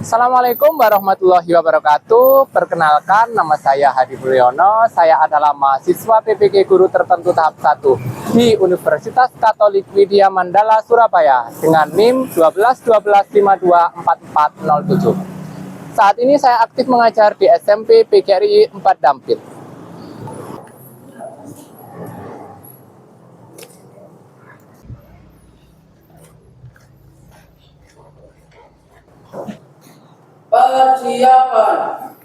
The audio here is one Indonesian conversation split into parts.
Assalamualaikum warahmatullahi wabarakatuh. Perkenalkan, nama saya Hadi Mulyono. Saya adalah mahasiswa PPG Guru Tertentu tahap 1 di Universitas Katolik Widya Mandala, Surabaya dengan NIM 1212524407. Saat ini saya aktif mengajar di SMP PGRI 4 Dampit. Persiapan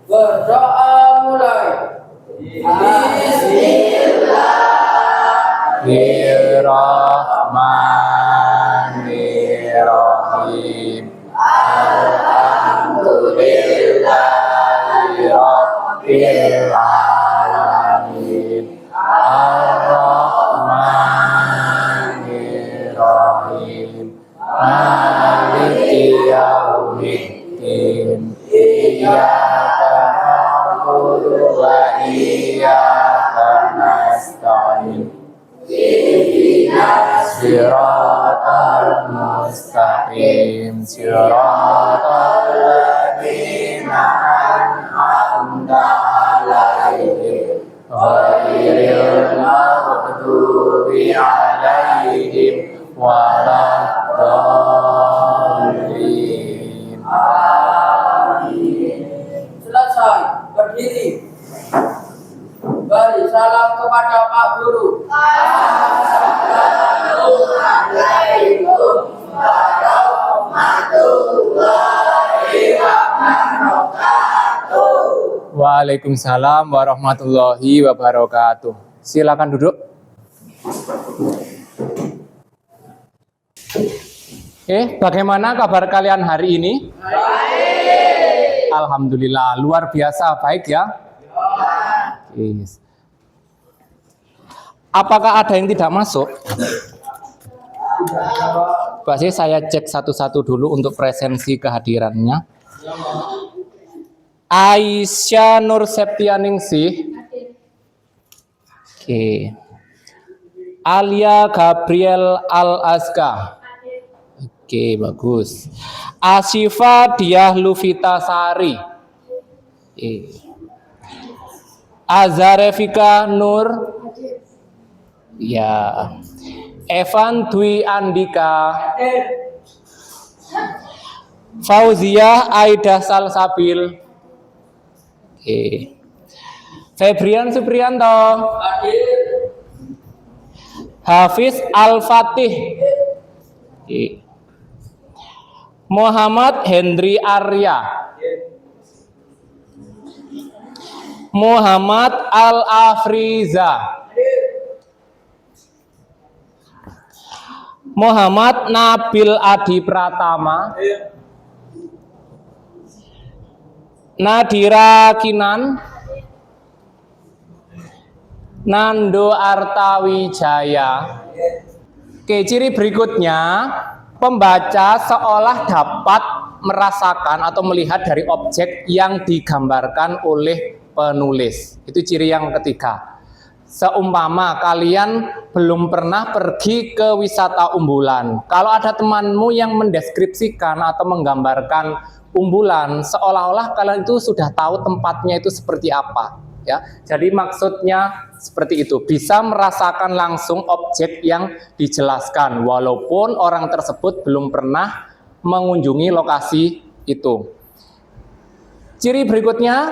berdoa mulai. Bismillahirrahmanirrahim. Alhamdulillahirabbil alamin. Ar-Rahmanirrahim. Maliki yaumiddin. Iyyaka na'budu wa iyyaka nasta'in. Ihdinas siratal mustaqim. Siratal ladzina an'amta 'alaihim ghairil maghdubi 'alaihim waladdallin. Amin. Selesai, berdiri. Beri salam kepada Pak Guru. Assalamualaikum warahmatullahi wabarakatuh. Waalaikumsalam warahmatullahi wabarakatuh. Silakan duduk. Bagaimana kabar kalian hari ini? Baik. Alhamdulillah, luar biasa baik ya. Yes. Apakah ada yang tidak masuk? Pasti saya cek satu-satu dulu untuk presensi kehadirannya. Aisyah Nur Septianingsih. Oke. Alia Gabriel Al-Azka. Oke, bagus. Asyifa Diah Luvita Sari. Azarefika Nur. Ya. Evan Dwi Andika. Fauzia Aida Salsabil. Oke. Febrian Supriyanto. Hafiz Al-Fatih. Oke. Muhammad Hendri Arya. Muhammad Al-Afriza. Muhammad Nabil Adi Pratama. Nadira Kinan. Nando Artawijaya. Oke, ciri berikutnya, pembaca seolah dapat merasakan atau melihat dari objek yang digambarkan oleh penulis. Itu ciri yang ketiga. Seumpama kalian belum pernah pergi ke wisata Umbulan. Kalau ada temanmu yang mendeskripsikan atau menggambarkan Umbulan, seolah-olah kalian itu sudah tahu tempatnya itu seperti apa. Ya, jadi maksudnya seperti itu, bisa merasakan langsung objek yang dijelaskan walaupun orang tersebut belum pernah mengunjungi lokasi itu. Ciri berikutnya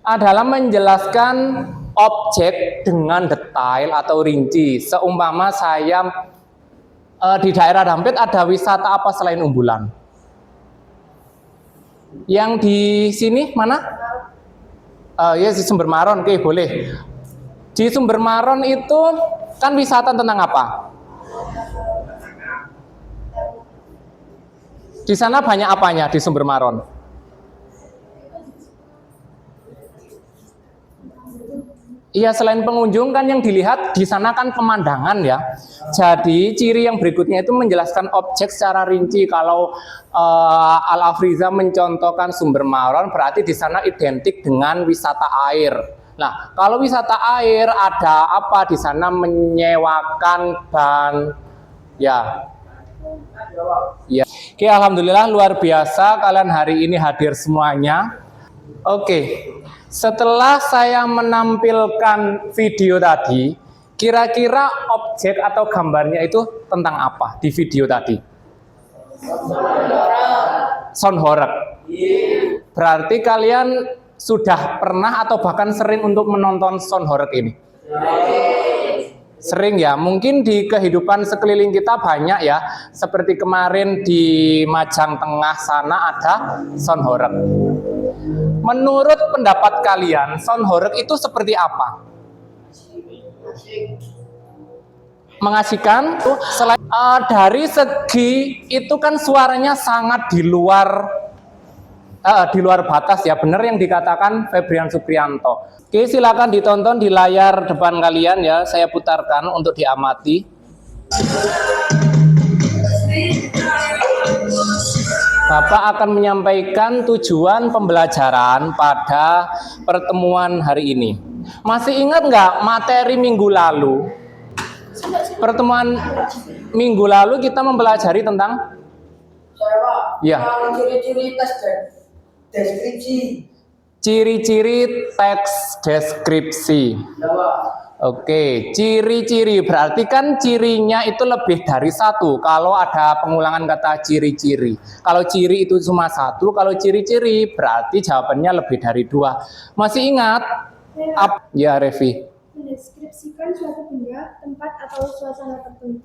adalah menjelaskan objek dengan detail atau rinci. Seumpama saya di daerah Dampit ada wisata apa selain Umbulan? Yang di sini mana? Ya, di Sumber Maron. Oke, boleh. Di Sumber Maron itu kan wisata tentang apa? Di sana banyak apanya di Sumber Maron? Iya, selain pengunjung kan yang dilihat di sana kan pemandangan ya. Jadi ciri yang berikutnya itu menjelaskan objek secara rinci. Kalau Al-Afriza mencontohkan Sumber Maron, berarti di sana identik dengan wisata air. Nah, kalau wisata air ada apa di sana? Menyewakan ban, ya. Ya, Oke, alhamdulillah luar biasa kalian hari ini hadir semuanya. Oke, setelah saya menampilkan video tadi, kira-kira objek atau gambarnya itu tentang apa di video tadi? Sound horeg. Berarti kalian sudah pernah atau bahkan sering untuk menonton sound horeg ini? Sering ya, mungkin di kehidupan sekeliling kita banyak ya. Seperti kemarin di Majang Tengah sana ada sound horeg. Menurut pendapat kalian, sound horeg itu seperti apa? Mengasihkan. Selain dari segi itu kan suaranya sangat di luar batas ya, benar yang dikatakan Febrian Suprianto. Oke, silakan ditonton di layar depan kalian ya, saya putarkan untuk diamati. Bapak akan menyampaikan tujuan pembelajaran pada pertemuan hari ini. Masih ingat nggak materi minggu lalu? Pertemuan minggu lalu kita mempelajari tentang Saya Pak, ya, ciri-ciri tes deskripsi. Ciri-ciri teks deskripsi. Ya Pak. Oke, ciri-ciri berarti kan cirinya itu lebih dari satu. Kalau ada pengulangan kata ciri-ciri, kalau ciri itu cuma satu, kalau ciri-ciri berarti jawabannya lebih dari dua. Masih ingat? Ya, Revi. Mendeskripsikan suatu benda, tempat, atau suasana tertentu.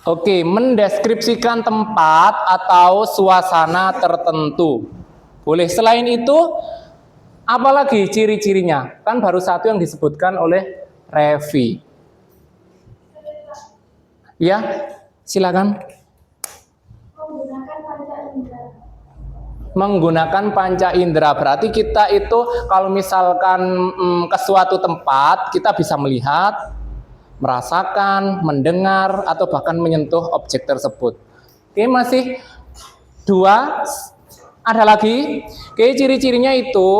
Oke, mendeskripsikan tempat atau suasana tertentu. Boleh. Selain itu, apalagi ciri-cirinya? Kan baru satu yang disebutkan oleh Revi. Ya, silakan. Menggunakan panca indera. Menggunakan panca indera berarti kita itu kalau misalkan ke suatu tempat kita bisa melihat, merasakan, mendengar, atau bahkan menyentuh objek tersebut. Oke, masih dua. Ada lagi. Oke, ciri-cirinya itu.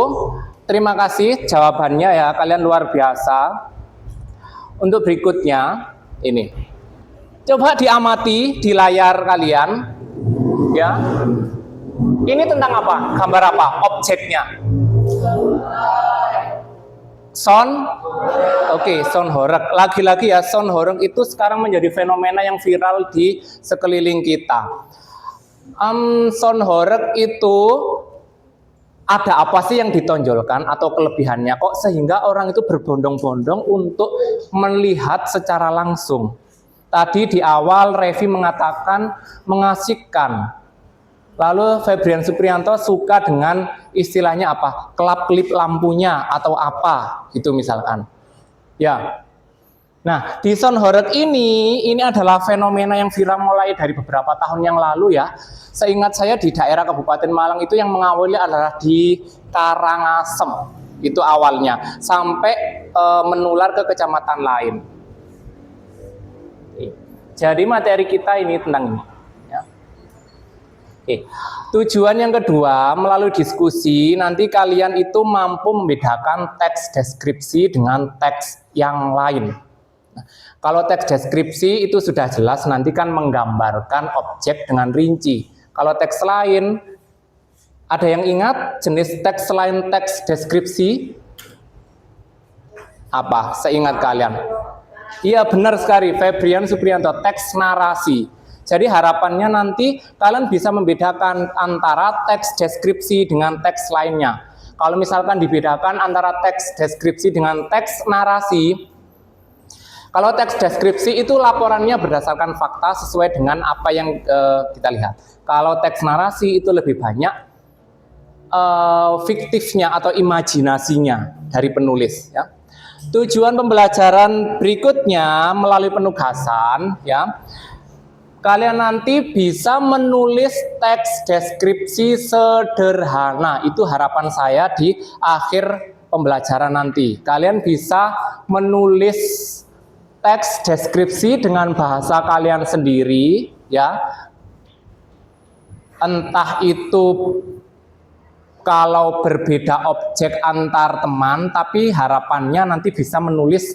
Terima kasih jawabannya ya, kalian luar biasa. Untuk berikutnya ini. Coba diamati di layar kalian. Ya. Ini tentang apa? Gambar apa? Objeknya. Sound. Oke, sound horeg. Lagi-lagi ya, sound horeg itu sekarang menjadi fenomena yang viral di sekeliling kita. Sound horeg itu ada apa sih yang ditonjolkan atau kelebihannya kok sehingga orang itu berbondong-bondong untuk melihat secara langsung? Tadi di awal Revi mengatakan mengasihkan. Lalu Febrian Suprianto suka dengan istilahnya apa? Kelap-kelip lampunya atau apa gitu misalkan. Ya. Nah, di sound horeg ini adalah fenomena yang viral mulai dari beberapa tahun yang lalu ya. Seingat saya di daerah Kabupaten Malang itu yang mengawali adalah di Karangasem. Itu awalnya sampai menular ke kecamatan lain. Jadi materi kita ini tentang ini. Ya. Oke. Tujuan yang kedua, melalui diskusi nanti kalian itu mampu membedakan teks deskripsi dengan teks yang lain. Nah, kalau teks deskripsi itu sudah jelas nanti kan menggambarkan objek dengan rinci. Kalau teks lain, ada yang ingat jenis teks selain teks deskripsi? Apa? Seingat kalian? Iya benar sekali, Febrian Suprianto, teks narasi. Jadi harapannya nanti kalian bisa membedakan antara teks deskripsi dengan teks lainnya. Kalau misalkan dibedakan antara teks deskripsi dengan teks narasi, kalau teks deskripsi itu laporannya berdasarkan fakta sesuai dengan apa yang kita lihat. Kalau teks narasi itu lebih banyak fiktifnya atau imajinasinya dari penulis. Ya. Tujuan pembelajaran berikutnya melalui penugasan, ya, kalian nanti bisa menulis teks deskripsi sederhana. Itu harapan saya di akhir pembelajaran nanti. Kalian bisa menulis teks deskripsi dengan bahasa kalian sendiri, ya. Entah itu kalau berbeda objek antar teman, tapi harapannya nanti bisa menulis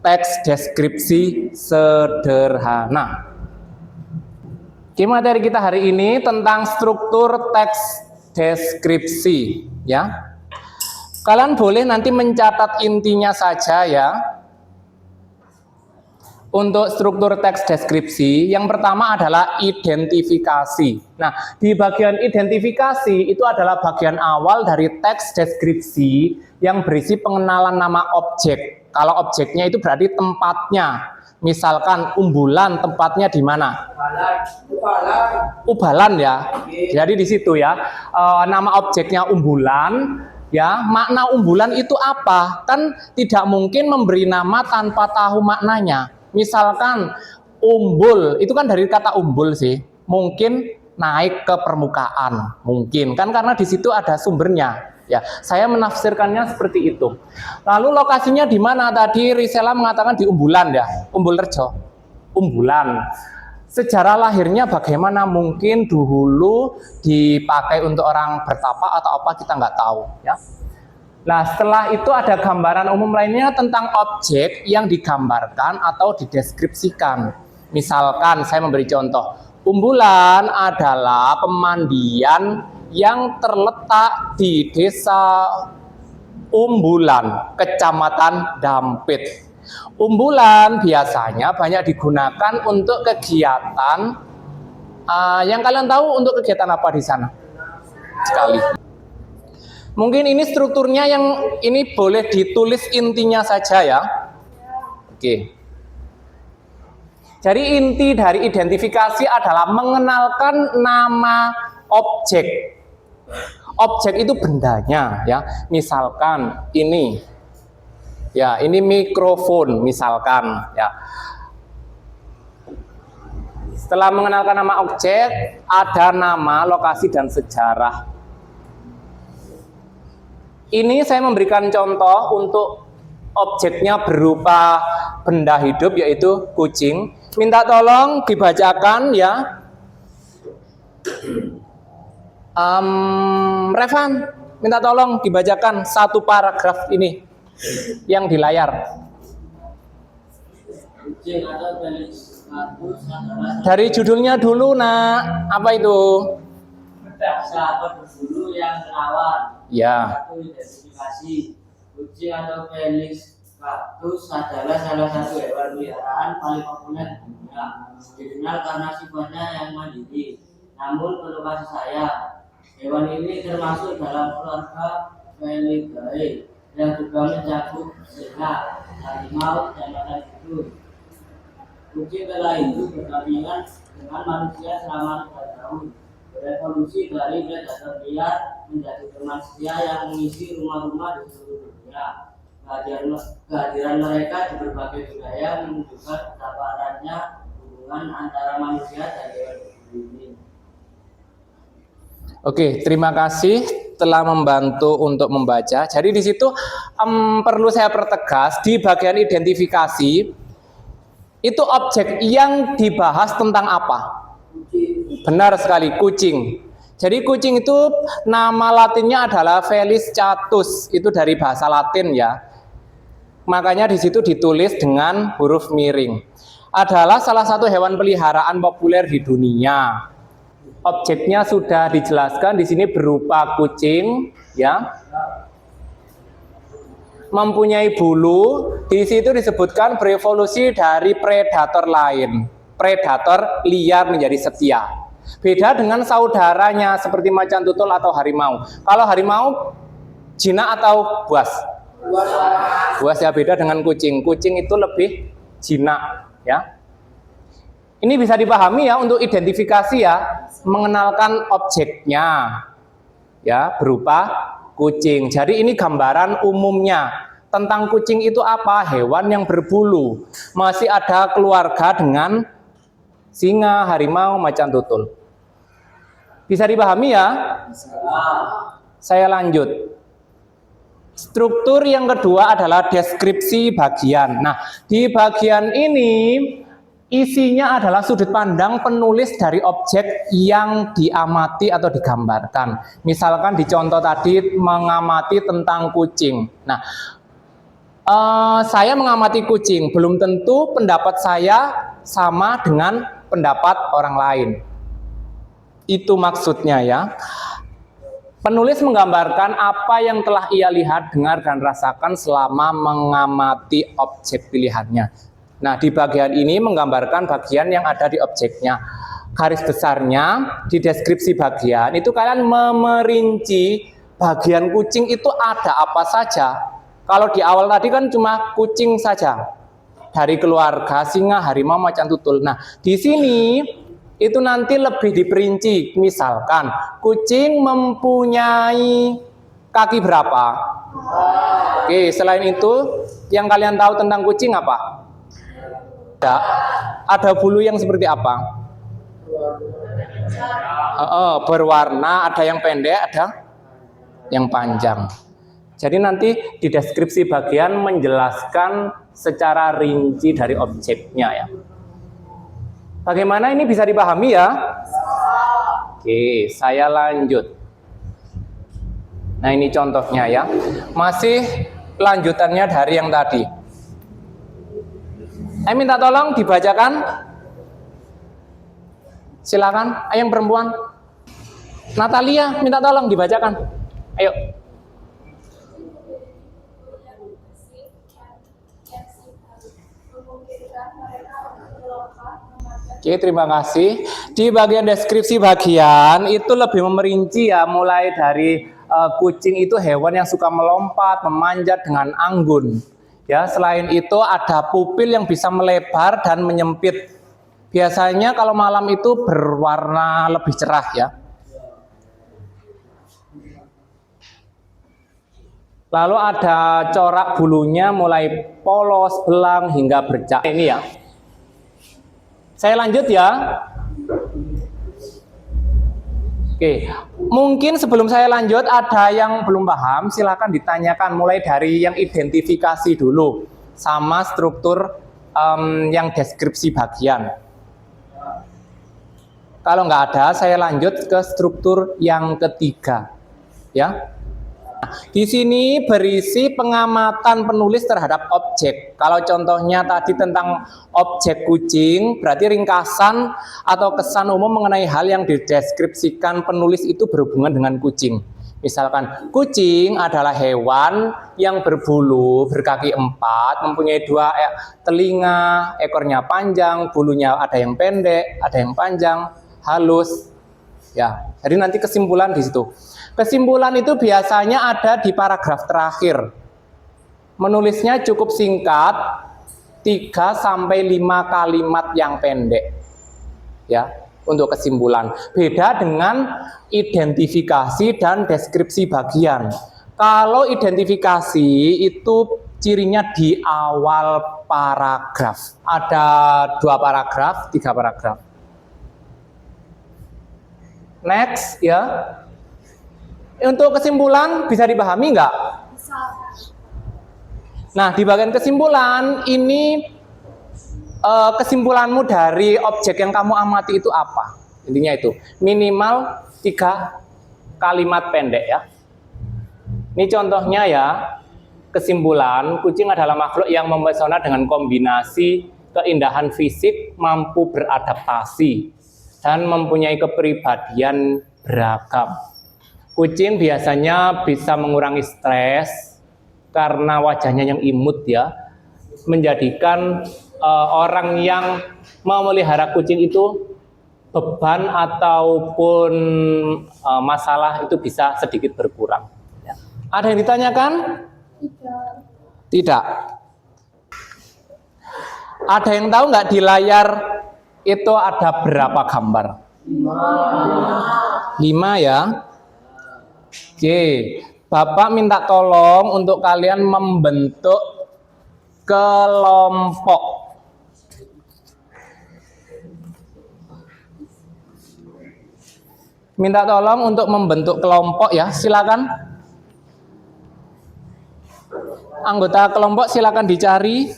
teks deskripsi sederhana. Oke, materi kita hari ini tentang struktur teks deskripsi, ya. Kalian boleh nanti mencatat intinya saja ya. Untuk struktur teks deskripsi, yang pertama adalah identifikasi. Nah, di bagian identifikasi itu adalah bagian awal dari teks deskripsi yang berisi pengenalan nama objek. Kalau objeknya itu berarti tempatnya. Misalkan umbulan, tempatnya di mana? Ubalan ya. Jadi di situ ya, nama objeknya umbulan. Ya, makna umbulan itu apa? Kan tidak mungkin memberi nama tanpa tahu maknanya. Misalkan umbul, itu kan dari kata umbul sih. Mungkin naik ke permukaan, mungkin kan karena di situ ada sumbernya. Ya, saya menafsirkannya seperti itu. Lalu lokasinya di mana? Tadi Risela mengatakan di Umbulan ya, Umbul Rejo. Umbulan. Sejarah lahirnya bagaimana? Mungkin dulu dipakai untuk orang bertapa atau apa, kita nggak tahu ya. Nah, setelah itu ada gambaran umum lainnya tentang objek yang digambarkan atau dideskripsikan. Misalkan saya memberi contoh, umbulan adalah pemandian yang terletak di desa Umbulan, Kecamatan Dampit. Umbulan biasanya banyak digunakan untuk kegiatan, yang kalian tahu untuk kegiatan apa di sana? Sekali. Mungkin ini strukturnya, yang ini boleh ditulis intinya saja ya. Oke. Jadi inti dari identifikasi adalah mengenalkan nama objek. Objek itu bendanya ya. Misalkan ini. Ya, ini mikrofon misalkan ya. Setelah mengenalkan nama objek, ada nama, lokasi dan sejarah. Ini saya memberikan contoh untuk objeknya berupa benda hidup, yaitu kucing. Minta tolong dibacakan ya. Revan, minta tolong dibacakan satu paragraf ini yang di layar. Dari judulnya dulu, nak. Apa itu? Sahabat berbulu yang menawan. Ya. Satu, identifikasi. Kucing atau Felis cactus adalah salah satu hewan peliharaan paling populer di dunia. Dikenal karena sifatnya yang mandiri. Namun perlu kasih sayang, hewan ini termasuk dalam keluarga Felidae yang juga mencakup singa, harimau, dan macan tutul. Kucing telah hidup berdampingan dengan manusia selama 2 tahun. Berevolusi dari predator liar menjadi teman setia yang mengisi rumah-rumah di seluruh dunia. Kehadiran mereka di berbagai budaya menunjukkan betapa eratnya hubungan antara manusia dan hewan ini. Oke, terima kasih telah membantu untuk membaca. Jadi di situ perlu saya pertegas, di bagian identifikasi itu objek yang dibahas tentang apa? Benar sekali, kucing. Jadi kucing itu nama latinnya adalah Felis catus, itu dari bahasa Latin ya. Makanya di situ ditulis dengan huruf miring. Adalah salah satu hewan peliharaan populer di dunia. Objeknya sudah dijelaskan di sini berupa kucing ya. Mempunyai bulu, di situ disebutkan berevolusi dari predator lain. Predator liar menjadi setia. Beda dengan saudaranya seperti macan tutul atau harimau. Kalau harimau jinak atau buas? Buas ya, beda dengan kucing. Kucing itu lebih jinak ya. Ini bisa dipahami ya untuk identifikasi ya, mengenalkan objeknya ya berupa kucing. Jadi ini gambaran umumnya tentang kucing itu apa? Hewan yang berbulu. Masih ada keluarga dengan singa, harimau, macan tutul. Bisa dipahami ya? Saya lanjut. Struktur yang kedua adalah deskripsi bagian. Nah, di bagian ini isinya adalah sudut pandang penulis dari objek yang diamati atau digambarkan. Misalkan di contoh tadi mengamati tentang kucing. Nah, saya mengamati kucing, belum tentu pendapat saya sama dengan pendapat orang lain. itu maksudnya ya. Penulis menggambarkan apa yang telah ia lihat, dengar, dan rasakan selama mengamati objek pilihannya. Nah, di bagian ini menggambarkan bagian yang ada di objeknya. Garis besarnya di deskripsi bagian itu kalian memerinci bagian kucing itu ada apa saja. Kalau di awal tadi kan cuma kucing saja. Dari keluarga singa, harimau, macan tutul. Nah, di sini itu nanti lebih diperinci. Misalkan kucing mempunyai kaki berapa? Oke, selain itu yang kalian tahu tentang kucing apa? Ada bulu yang seperti apa? Berwarna, ada yang pendek, ada yang panjang. Jadi nanti di deskripsi bagian menjelaskan secara rinci dari objeknya ya. Bagaimana ini bisa dipahami ya? Oke, saya lanjut. Nah, ini contohnya ya. Masih lanjutannya dari yang tadi. Saya minta tolong dibacakan. Silakan, yang perempuan. Natalia, minta tolong dibacakan. Ayo. Oke, terima kasih. Di bagian deskripsi bagian itu lebih memerinci ya, mulai dari kucing itu hewan yang suka melompat, memanjat dengan anggun. Ya, selain itu ada pupil yang bisa melebar dan menyempit. Biasanya kalau malam itu berwarna lebih cerah ya. Lalu ada corak bulunya mulai polos, belang hingga bercak. Ini ya. Saya lanjut ya. Oke, mungkin sebelum saya lanjut ada yang belum paham, silakan ditanyakan mulai dari yang identifikasi dulu sama struktur yang deskripsi bagian. Kalau nggak ada, saya lanjut ke struktur yang ketiga, ya. Di sini berisi pengamatan penulis terhadap objek. Kalau contohnya tadi tentang objek kucing, berarti ringkasan atau kesan umum mengenai hal yang dideskripsikan penulis itu berhubungan dengan kucing. Misalkan, kucing adalah hewan yang berbulu, berkaki 4, mempunyai 2 telinga, ekornya panjang, bulunya ada yang pendek, ada yang panjang, halus. Ya, jadi nanti kesimpulan di situ. Kesimpulan itu biasanya ada di paragraf terakhir. Menulisnya cukup singkat, 3-5 kalimat yang pendek. Ya, untuk kesimpulan. Beda dengan identifikasi dan deskripsi bagian. Kalau identifikasi itu cirinya di awal paragraf. Ada 2 paragraf, 3 paragraf. Next ya. Untuk kesimpulan bisa dipahami nggak? Nah, di bagian kesimpulan ini kesimpulanmu dari objek yang kamu amati itu apa? Intinya itu minimal 3 kalimat pendek ya. Ini contohnya ya. Kesimpulan, kucing adalah makhluk yang mempesona dengan kombinasi keindahan fisik, mampu beradaptasi dan mempunyai kepribadian beragam. Kucing biasanya bisa mengurangi stres karena wajahnya yang imut ya, menjadikan orang yang memelihara kucing itu beban ataupun masalah itu bisa sedikit berkurang. Ya. Ada yang ditanyakan? Tidak. Ada yang tahu nggak di layar itu ada berapa gambar? 5 ya. Oke, Bapak minta tolong untuk kalian membentuk kelompok. Minta tolong untuk membentuk kelompok ya, silakan. Anggota kelompok silakan dicari.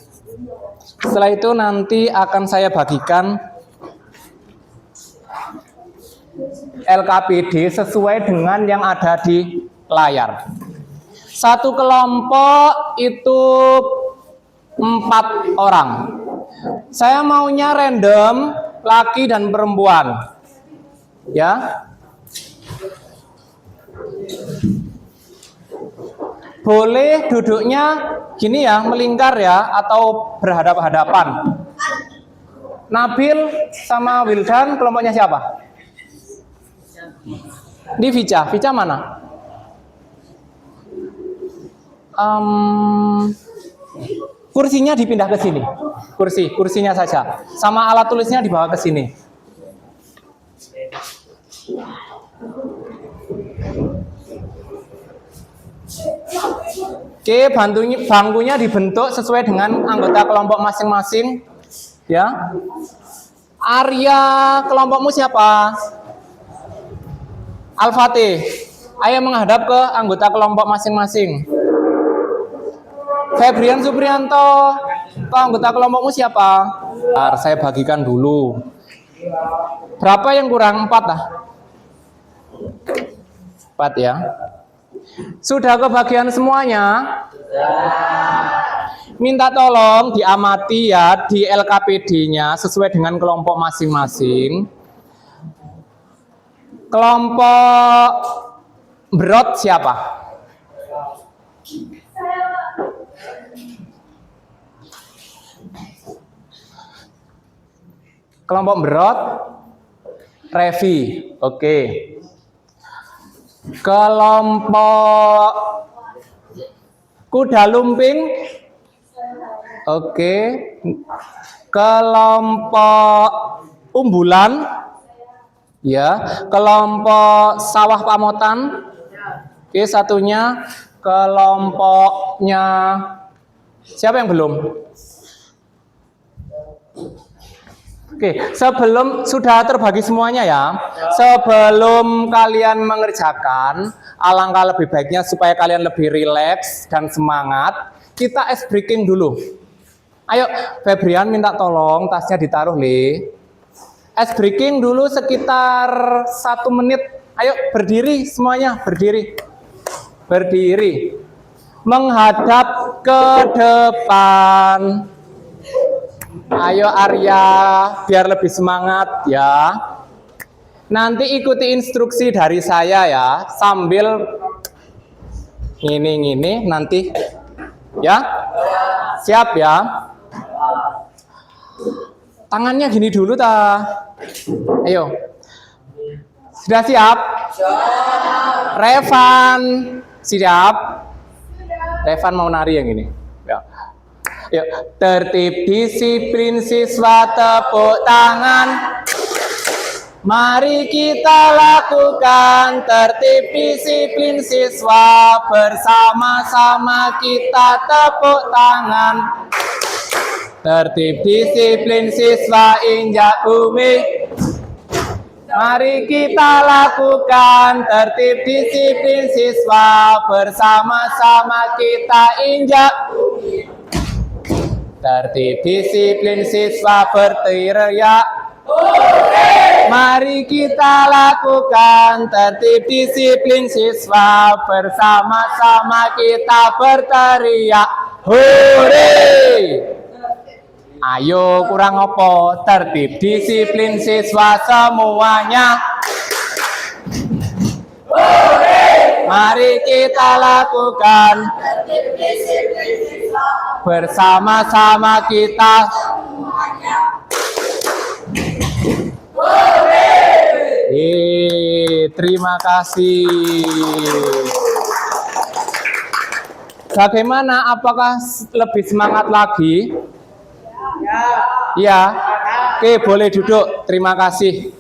Setelah itu nanti akan saya bagikan LKPD sesuai dengan yang ada di layar. Satu kelompok itu 4 orang. Saya maunya random, laki dan perempuan. Ya. Boleh duduknya gini ya, melingkar ya, atau berhadap-hadapan. Nabil sama Wildan kelompoknya siapa? Ini Vica. Vica mana? Kursinya dipindah ke sini. Kursinya saja. Sama alat tulisnya dibawa ke sini. Oke, bangkunya dibentuk sesuai dengan anggota kelompok masing-masing. Ya. Arya, kelompokmu siapa? Al-Fatih. Ayo menghadap ke anggota kelompok masing-masing. Febrian Suprianto, ke anggota kelompokmu siapa? Bentar, saya bagikan dulu. Berapa yang kurang? 4 lah. 4 ya. Sudah kebagian semuanya? Minta tolong diamati ya di LKPD-nya sesuai dengan kelompok masing-masing. Kelompok Brot siapa? Kelompok Brot Revi. Oke. Kelompok Kuda Lumping. Oke. Kelompok Umbulan. Ya. Kelompok Sawah Pamotan. Oke, satunya kelompoknya siapa yang belum? Oke, sebelum sudah terbagi semuanya ya, sebelum kalian mengerjakan, alangkah lebih baiknya supaya kalian lebih rileks dan semangat, kita ice breaking dulu. Ayo, Febrian minta tolong tasnya ditaruh, Le. Ice breaking dulu sekitar 1 menit. Ayo, berdiri semuanya, berdiri. Berdiri. Menghadap ke depan. Ayo Arya, biar lebih semangat ya. Nanti ikuti instruksi dari saya ya, sambil ngini nanti ya. Siap ya. Tangannya gini dulu ta. Ayo. Sudah siap? Revan, siap? Revan mau nari yang ini. Ya. Yuk, tertib disiplin siswa, tepuk tangan. Mari kita lakukan tertib disiplin siswa, bersama-sama kita tepuk tangan. Tertib disiplin siswa, injak bumi. Mari kita lakukan tertib disiplin siswa, bersama-sama kita injak bumi. Tertib disiplin siswa berteriak. Mari kita lakukan tertib disiplin siswa, bersama-sama kita berteriak. Hore! Ayo kurang apa? Tertib disiplin siswa semuanya. Hore! Mari kita lakukan tertib disiplin siswa, bersama-sama kita semuanya. Terima kasih. Bagaimana? Apakah lebih semangat lagi? Ya. Oke, boleh duduk. Terima kasih.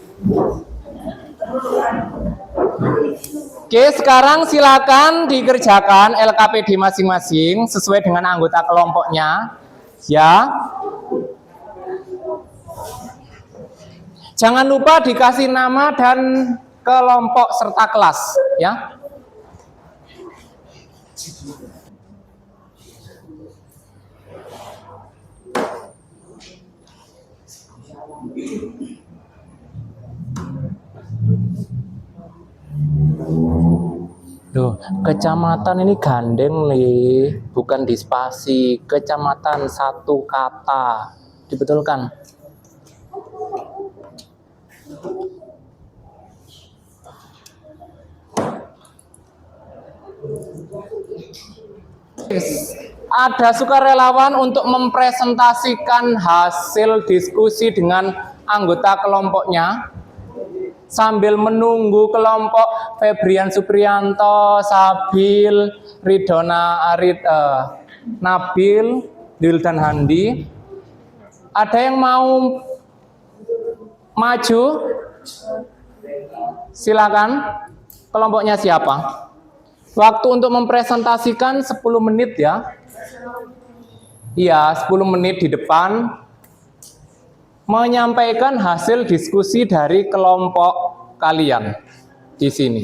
Oke, sekarang silakan dikerjakan LKPD masing-masing sesuai dengan anggota kelompoknya. Ya. Jangan lupa dikasih nama dan kelompok serta kelas, ya. Loh, kecamatan ini gandeng, Le, bukan dispasi. Kecamatan satu kata. Dibetulkan. Ada sukarelawan untuk mempresentasikan hasil diskusi dengan anggota kelompoknya sambil menunggu kelompok Febrian Suprianto, Sabil, Nabil, Dil dan Handi. Ada yang mau maju? Silakan. Kelompoknya siapa? Waktu untuk mempresentasikan 10 menit ya. Iya, 10 menit di depan menyampaikan hasil diskusi dari kelompok kalian di sini.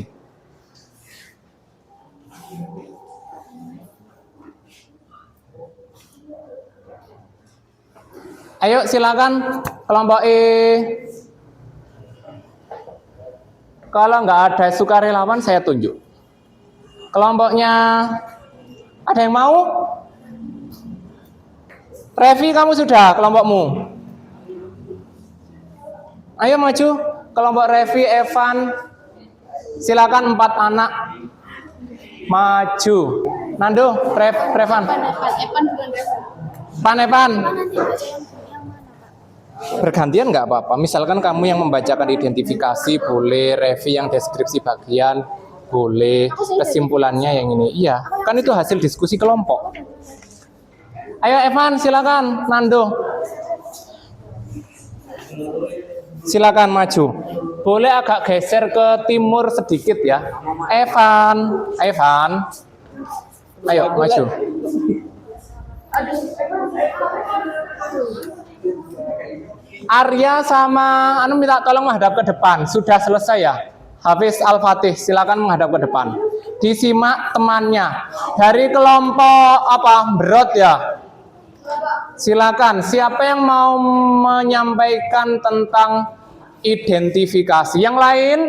Ayo silakan kelompok E. Kalau nggak ada sukarelawan saya tunjuk. Kelompoknya ada yang mau? Revi, kamu sudah kelompokmu? Ayo maju. Kelompok Revi, Evan. Silakan 4 anak. Maju. Nando, Revan. Evan. Bergantian nggak apa-apa. Misalkan kamu yang membacakan identifikasi boleh, Revi yang deskripsi bagian boleh, kesimpulannya yang ini. Iya, kan itu hasil diskusi kelompok. Ayo Evan, silakan. Nando, silakan maju. Boleh agak geser ke timur sedikit ya. Evan. Ayo maju. Arya sama minta tolong menghadap ke depan. Sudah selesai ya? Hafiz Al-Fatih, silakan menghadap ke depan. Disimak temannya. Dari kelompok Berot ya? Silakan. Siapa yang mau menyampaikan tentang identifikasi? Yang lain?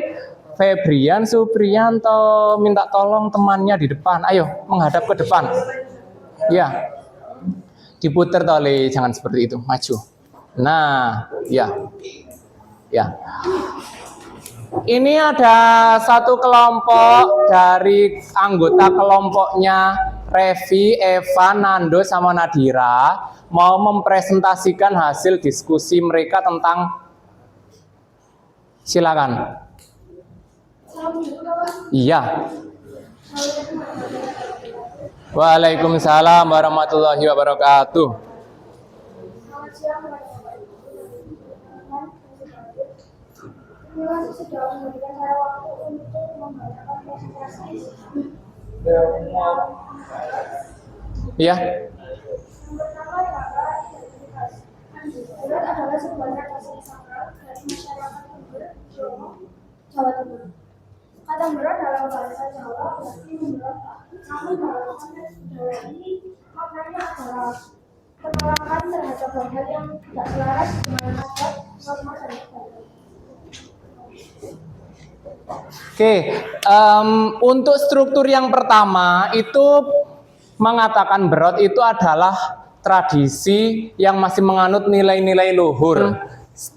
Febrian Suprianto minta tolong temannya di depan. Ayo menghadap ke depan. Ya. Diputer toleh, jangan seperti itu. Maju. Nah, ya. Ini ada satu kelompok dari anggota kelompoknya Revi, Evan, Nando, sama Nadira mau mempresentasikan hasil diskusi mereka tentang, silakan. Iya. Waalaikumsalam warahmatullahi wabarakatuh. Terima kasih sudah memberikan saya waktu untuk membacakan presentasi. Iya. Yang pertama adalah identifikasi. Berat adalah sebuah tradisi sakral dari masyarakat Tengger, Jawa Timur. Kata berat dalam bahasa Jawa berarti memberontak. Namun dalam konteks budaya ini maknanya adalah penolakan terhadap hal-hal yang tidak selaras dengan adat, norma dan budaya. Oke, untuk struktur yang pertama itu mengatakan Berot itu adalah tradisi yang masih menganut nilai-nilai luhur.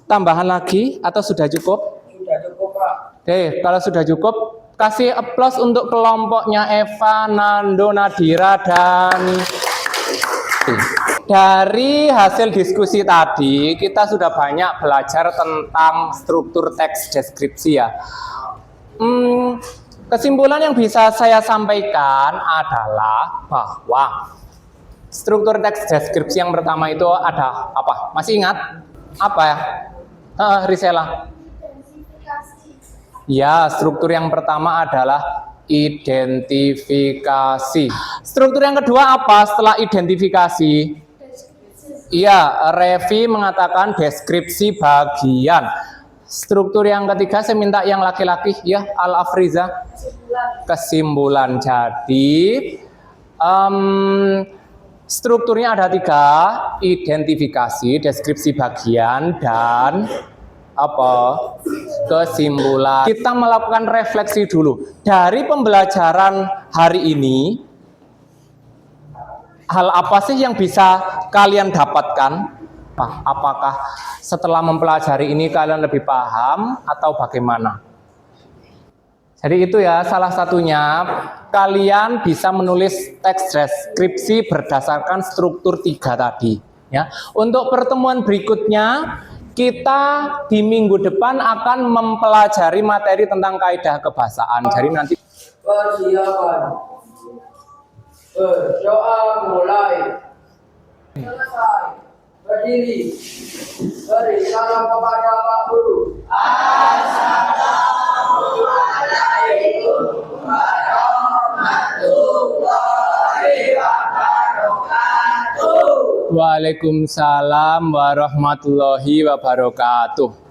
Tambahan lagi atau sudah cukup? Sudah cukup, Pak. Oke, kalau sudah cukup, kasih aplaus untuk kelompoknya Eva, Nando, Nadira, dan dari hasil diskusi tadi kita sudah banyak belajar tentang struktur teks deskripsi ya. Kesimpulan yang bisa saya sampaikan adalah bahwa struktur teks deskripsi yang pertama itu ada apa? Masih ingat? Apa ya? Risela. Ya, struktur yang pertama adalah identifikasi. Struktur yang kedua apa setelah identifikasi? Iya, Revi mengatakan deskripsi bagian. Struktur yang ketiga saya minta yang laki-laki ya, Al-Afriza. Kesimpulan. Jadi strukturnya ada 3, identifikasi, deskripsi bagian, dan kesimpulan. Kita melakukan refleksi dulu. Dari pembelajaran hari ini, hal apa sih yang bisa kalian dapatkan? Apakah setelah mempelajari ini kalian lebih paham atau bagaimana? Jadi itu ya salah satunya, kalian bisa menulis teks deskripsi berdasarkan struktur 3 tadi ya. Untuk pertemuan berikutnya kita di minggu depan akan mempelajari materi tentang kaidah kebahasaan. Jadi nanti Persiapan. Berdoa mulai. Selesai. Berdiri. Beri salam kepada Pak Guru. Waalaikumsalam warahmatullahi wabarakatuh.